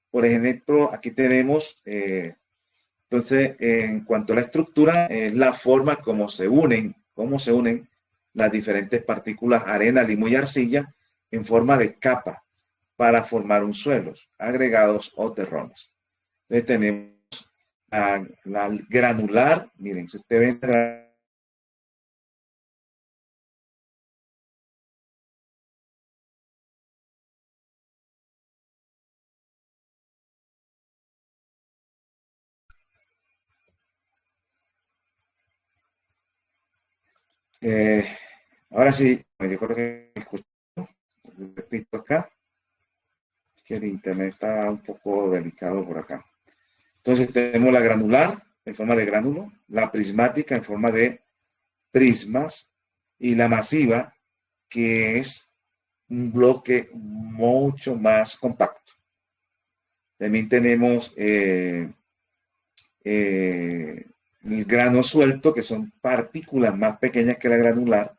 Por ejemplo, aquí tenemos, entonces, en cuanto a la estructura, es la forma como se unen las diferentes partículas arena, limo y arcilla en forma de capa para formar un suelo, agregados o terrones. Entonces tenemos la granular, miren, si usted ve ahora sí, yo creo que me escucho, repito acá, que el internet está un poco delicado por acá. Entonces tenemos la granular en forma de gránulo, la prismática en forma de prismas y la masiva, que es un bloque mucho más compacto. También tenemos el grano suelto, que son partículas más pequeñas que la granular,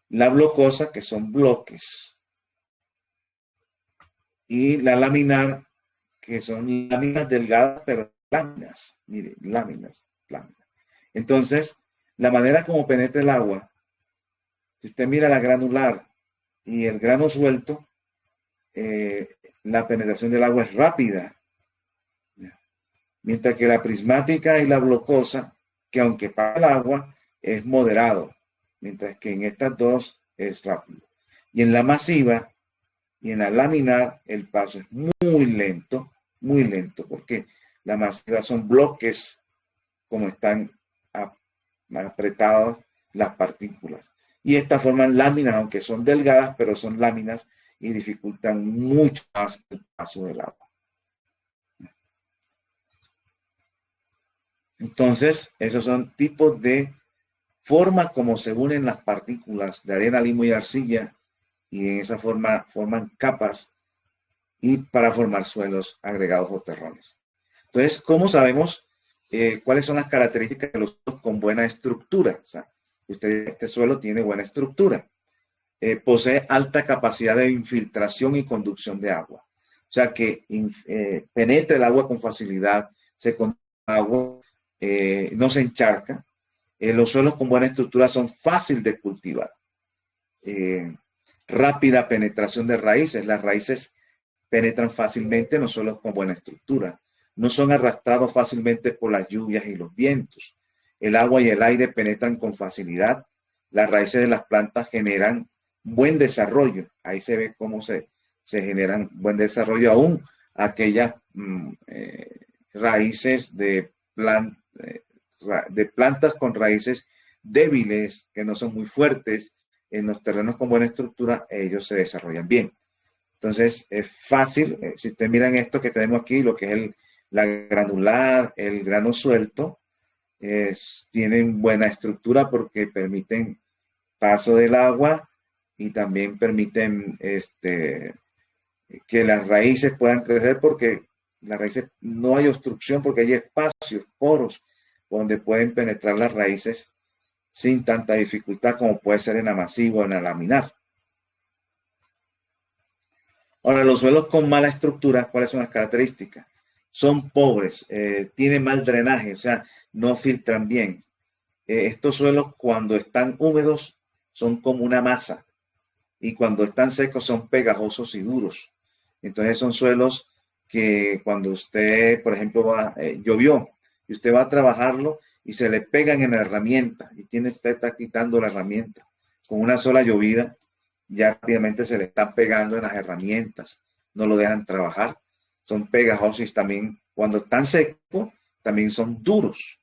la blocosa, que son bloques, y la laminar, que son láminas delgadas, pero láminas, mire, láminas. Entonces, la manera como penetra el agua, si usted mira la granular y el grano suelto, la penetración del agua es rápida, mientras que la prismática y la blocosa, que aunque para el agua, es moderado, mientras que en estas dos es rápido. Y en la masiva, Y en la laminar el paso es muy lento, porque la masiva son bloques como están apretadas las partículas. Y estas forman láminas, aunque son delgadas, pero son láminas y dificultan mucho más el paso del agua. Entonces, esos son tipos de forma como se unen las partículas de arena, limo y arcilla, y en esa forma forman capas y para formar suelos agregados o terrones. Entonces, ¿cómo sabemos cuáles son las características de los suelos con buena estructura? O sea, este suelo tiene buena estructura. Posee alta capacidad de infiltración y conducción de agua. O sea, que penetra el agua con facilidad, se conduce agua, no se encharca. Los suelos con buena estructura son fáciles de cultivar. Rápida penetración de raíces. Las raíces penetran fácilmente en los suelos con buena estructura. No son arrastrados fácilmente por las lluvias y los vientos. El agua y el aire penetran con facilidad. Las raíces de las plantas generan buen desarrollo. Ahí se ve cómo se generan buen desarrollo aún aquellas raíces de plantas con raíces débiles, que no son muy fuertes. En los terrenos con buena estructura, ellos se desarrollan bien. Entonces, es fácil, si ustedes miran esto que tenemos aquí, lo que es la granular, el grano suelto, tienen buena estructura porque permiten paso del agua y también permiten que las raíces puedan crecer, porque las raíces no hay obstrucción, porque hay espacios, poros, donde pueden penetrar las raíces sin tanta dificultad como puede ser en la masiva o en la laminar. Ahora, los suelos con mala estructura, ¿cuáles son las características? Son pobres, tienen mal drenaje, o sea, no filtran bien. Estos suelos, cuando están húmedos, son como una masa, y cuando están secos son pegajosos y duros. Entonces son suelos que cuando usted, por ejemplo, llovió y usted va a trabajarlo y se le pegan en la herramienta y usted está quitando la herramienta con una sola llovida, ya rápidamente se le están pegando en las herramientas, no lo dejan trabajar, son pegajosos y también cuando están secos también son duros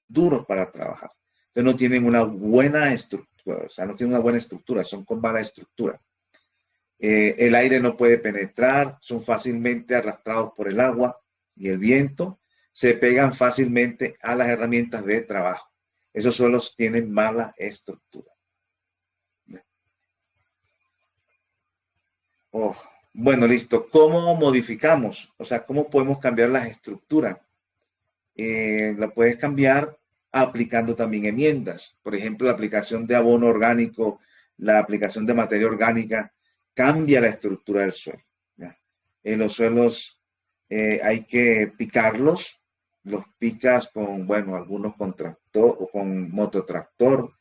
para trabajar. Entonces no tienen una buena estructura, o sea, no tienen una buena estructura, son con mala estructura. El aire no puede penetrar, son fácilmente arrastrados por el agua y el viento, se pegan fácilmente a las herramientas de trabajo. Esos suelos tienen mala estructura. Oh, bueno, listo. ¿Cómo modificamos? O sea, ¿cómo podemos cambiar las estructuras? La puedes cambiar aplicando también enmiendas. Por ejemplo, la aplicación de abono orgánico, la aplicación de materia orgánica, cambia la estructura del suelo. En los suelos hay que picarlos, los picas con, bueno, algunos con tractor o con mototractor,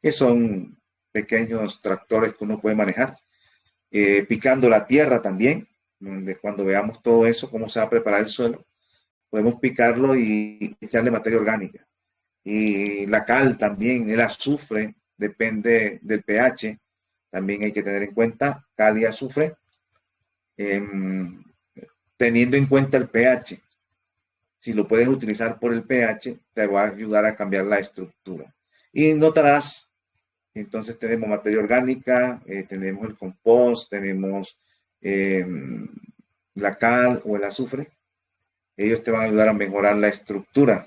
que son pequeños tractores que uno puede manejar. Picando la tierra también, donde cuando veamos todo eso, cómo se va a preparar el suelo, podemos picarlo y echarle materia orgánica. Y la cal también, el azufre, depende del pH, también hay que tener en cuenta cal y azufre, teniendo en cuenta el pH. Si lo puedes utilizar por el pH, te va a ayudar a cambiar la estructura. Y notarás, entonces tenemos materia orgánica, tenemos el compost, tenemos la cal o el azufre. Ellos te van a ayudar a mejorar la estructura.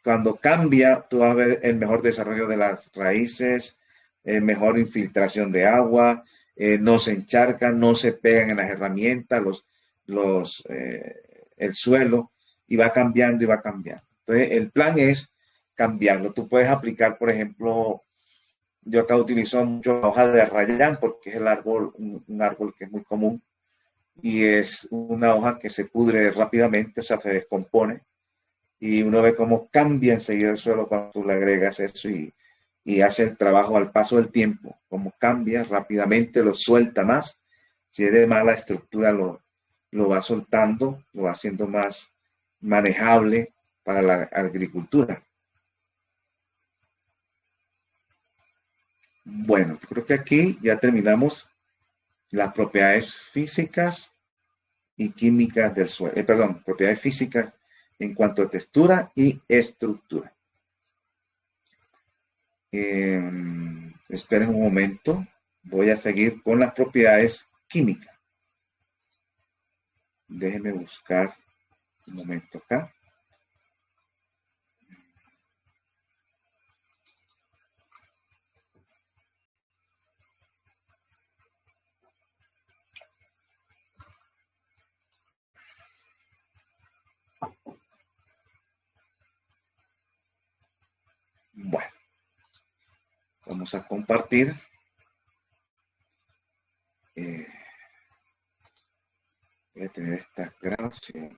Cuando cambia, tú vas a ver el mejor desarrollo de las raíces, mejor infiltración de agua, no se encharcan, no se pegan en las herramientas, el suelo, y va cambiando y va cambiando. Entonces, el plan es cambiarlo. Tú puedes aplicar, por ejemplo, yo acá utilizo mucho la hoja de arrayán porque es el árbol, un árbol que es muy común y es una hoja que se pudre rápidamente, o sea, se descompone y uno ve cómo cambia enseguida el suelo cuando tú le agregas eso y hace el trabajo al paso del tiempo, cómo cambia rápidamente, lo suelta más. Si es de mala estructura, lo va soltando, lo va haciendo más manejable para la agricultura. Bueno, yo creo que aquí ya terminamos las propiedades físicas y químicas del suelo. Perdón, propiedades físicas en cuanto a textura y estructura. Esperen un momento. Voy a seguir con las propiedades químicas. Déjenme buscar un momento acá. Bueno, vamos a compartir. Voy a tener esta grabación.